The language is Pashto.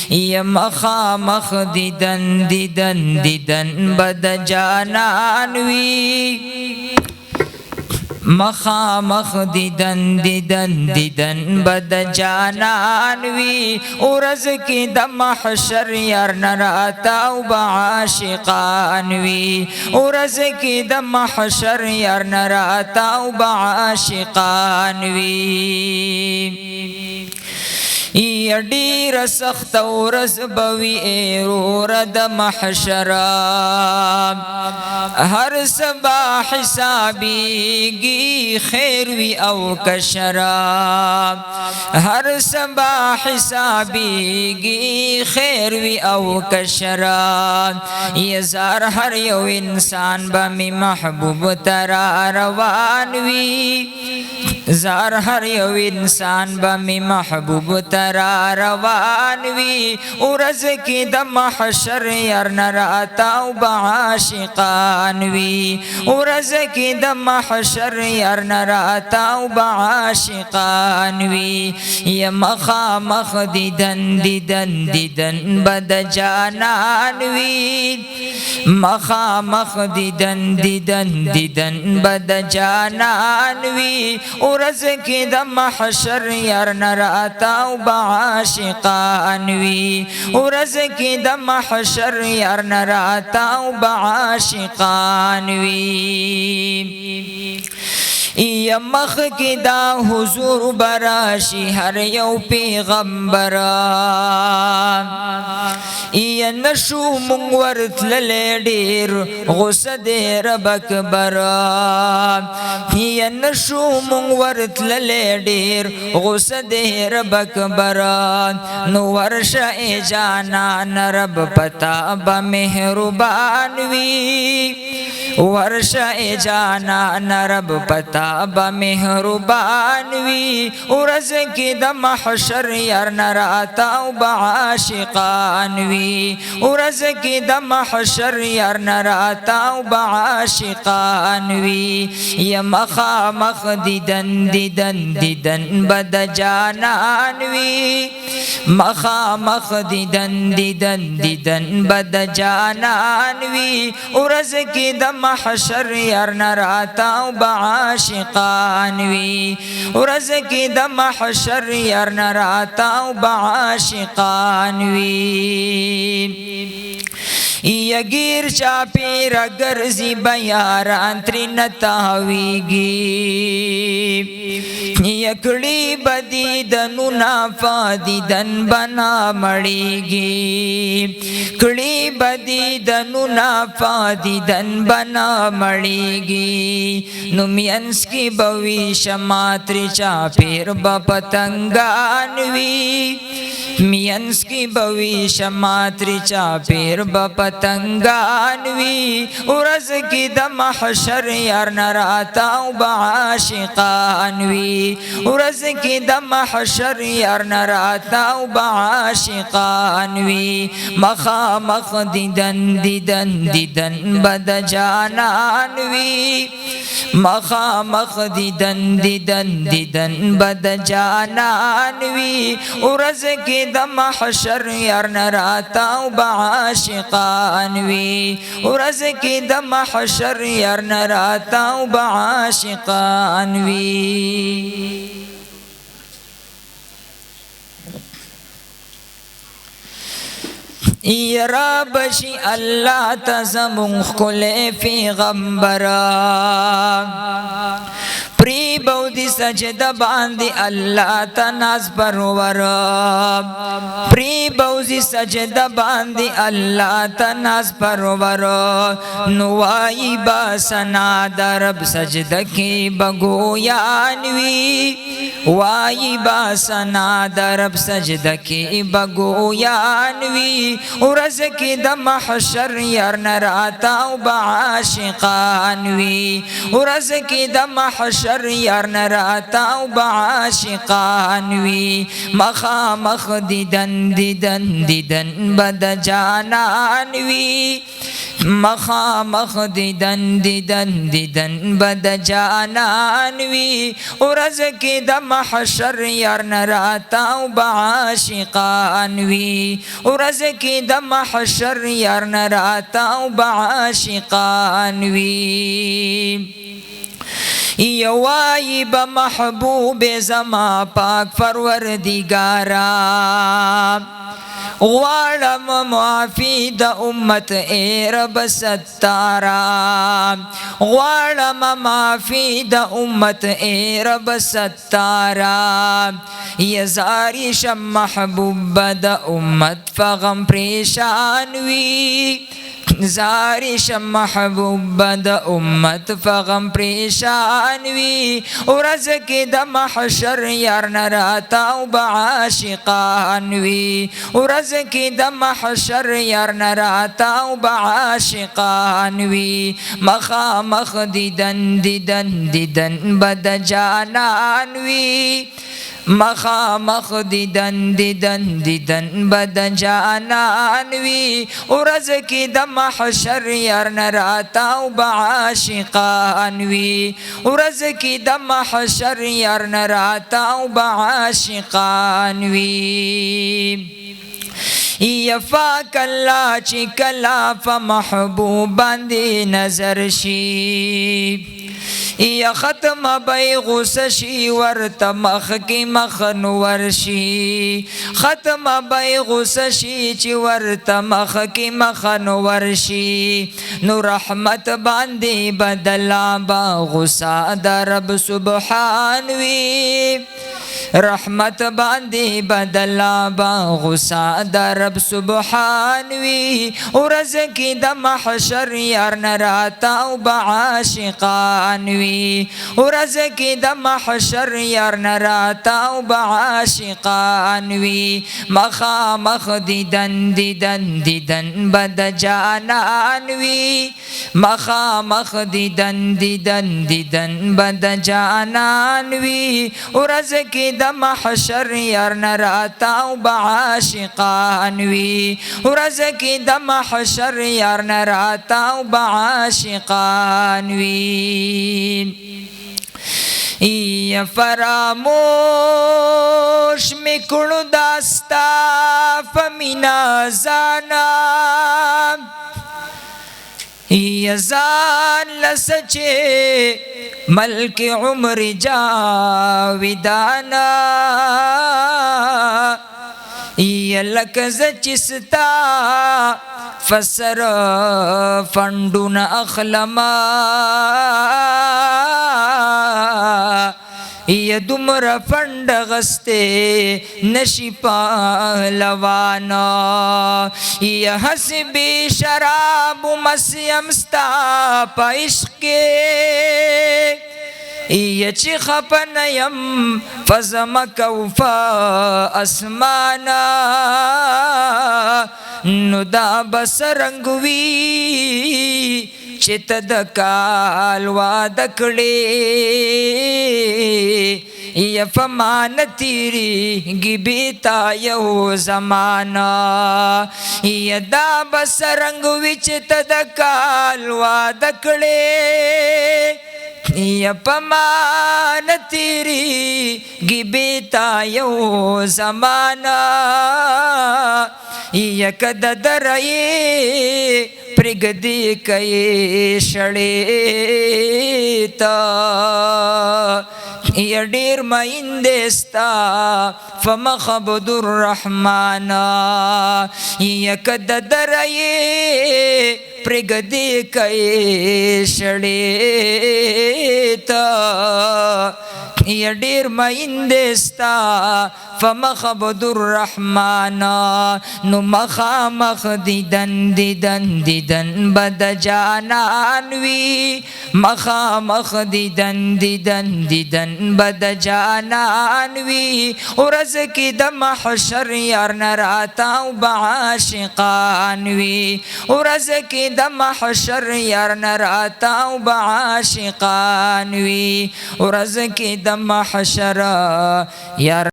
یا مخامخ دیدن دیدن دیدن بد جانان وی مخامخ دیدن دیدن دیدن بد جانان وی ورځ کې د محشر یار نراتا او عاشقان وی ورځ کې د محشر یار نراتا او عاشقان وی یا ډیر سخت ورځ بوي ایرور د محشر هر سبا حسابيږي خیر وی او کشر هر سبا حسابيږي خیر وی او کشر یزار هر یو انسان به می محبوب تر روان وی زار هر یو انسان به می محبوب تر روان وی ورځ کې د محشر یار نراتا او عاشقان وی ورځ کې د محشر یار نراتا او عاشقان وی یا مخامخ دیدن دیدن دیدن بد جانان وی مخامخ دیدن دیدن دیدن بد جانان وی ورځ کې د محشر یار نراتا او عاشقان وی ورځ کې د محشر یار نراتا او عاشقان وی یا مخ کی دا حضور براشی هر یو پیغمبر یا نشو مونږ ورتللی ډیر غصه دی رب اکبر یا نشو مونږ ورتللی ډیر غصه دی رب اکبر نو ورشه ای جانان رب پتا به مهربان وی ورشه ای جانان رب پتا با مهربان وی ورځ کې د محشر یار نراتا او عاشقان وی ورځ کې د محشر یار نراتا او عاشقان وی یا مخامخ دیدن دیدن دیدن بد جانان وی مخامخ دیدن دیدن دیدن بد جانان وی ورځ کې د محشر یار نراتا او عاشقان وی ورځ کې د محشر یار نراتا او عاشقان وی یا گیر چاپی را گرزی بیاران تری نتاویگی یا کڑی بدی دنو نافا دیدن بنا مڑیگی کڑی بدی دنو نافا دیدن بنا مڑیگی نمینس کی بوی شماتری چاپیر بپتنگانوی مینس کی بوی شماتری چاپیر بپتنگانوی ورځ کې د محشر یار نراتا او عاشقانوی ورځ کې د محشر یار نراتا او عاشقانوی مخامخ دیدن دیدن دیدن بد جانانوی مخامخ دیدن دیدن دیدن بد جانانوی ورځ کې د محشر یار نراتا او عاشقان وی ورځ کې د محشر یار نراتا او عاشقان وی یا رب شي الله تزمون خل پیغمبر پری بودی سجده باندې الله تناز پرور پری بودی سجده باندې الله تناز پرور نوای با سنا درب سجده کی بگویانوی وای با سنا درب سجده کی بگویانوی ورځ کې د محشر یار نراتا او عاشقان وی ورځ کې د محشر محشر یار نراتاو بعاشقان وی مخامخ دیدن دیدن دیدن بد جانان وی مخامخ دیدن دیدن دیدن بد جانان وی ورځ کې د محشر یار نراتاو بعاشقان وی ورځ کې د محشر یار نراتاو بعاشقان وی یوای با محبوب زما پاک پروردگارا غواړم معافی د امت ای رب ستارا غواړم معافی د امت ای رب ستارا یزاری شم محبوب د امت فغم پریشان وی زاری شم محبوب د امت فغم پریشان وی ورځ کې د محشر یار نراتاو بعاشقان وی ورځ کې د محشر یار نراتاو بعاشقان وی مخامخ دیدن دیدن دیدن بد جانان وی مخامخ دیدن دیدن دیدن بد جانان وی ورځ کې د محشر یار نراتاو بعاشقان وی ورځ کې د محشر یار نراتاو بعاشقان وی یفاک الله چې کلا فمحبوب باندې نظر شي یا ختم بی غصه شي ورته مخ کې مخ نور شي ختم بی غصه شي چې ورته مخ کې مخ نور شي نو رحمت باندې بدلا با غصه د رب سبحان وی رحمت باندې بدلا با غصه د رب سبحان وی ورځ کې د محشر یار نراتاو بعاشقان وی ورځ کې د محشر یار نراتاو بعاشقان وی مخامخ دیدن دیدن دیدن بد جانان وی مخامخ دیدن دیدن دیدن بد جانان وی ورځ کې د محشر یار نراتاو بعاشقان وی ورځ کې د محشر یار نراتاو بعاشقان وی یا فراموش میکړو داستا فمینا زانا یا زان لسچے ملک عمر جاویدانا یا لکز چستا فسر فندون اخلما یا دمر فند غستے نشی پہلوانا یا حسبی شراب مسیم ستا پا عشقے یا چی خپنیم فزمکو فا اسمانا نو دا بسرنگوی چت د کال وادکړې یا فمان تیری گی بیتا یو زمانا یا دا بسرنگ وچ تد کال وادکړې یا پمان تیری گی بیتا یو زمانا یا کد درئی پرگدی کئی شڑی تا یا ډیر مایندستا فمخبد الرحمن یا کد درئی پرگدی کئی شڑی تا یا ډیر مایندستا فمخبد الرحمن نو مخامخ دیدن دیدن دیدن بد جانان وی مخامخ دیدن دیدن دیدن بد جانان وی ورځ کې د محشر یار نراتاو بعاشقان وی ورځ کې د محشر یار نراتاو بعاشقان وی ورځ کې د محشر یار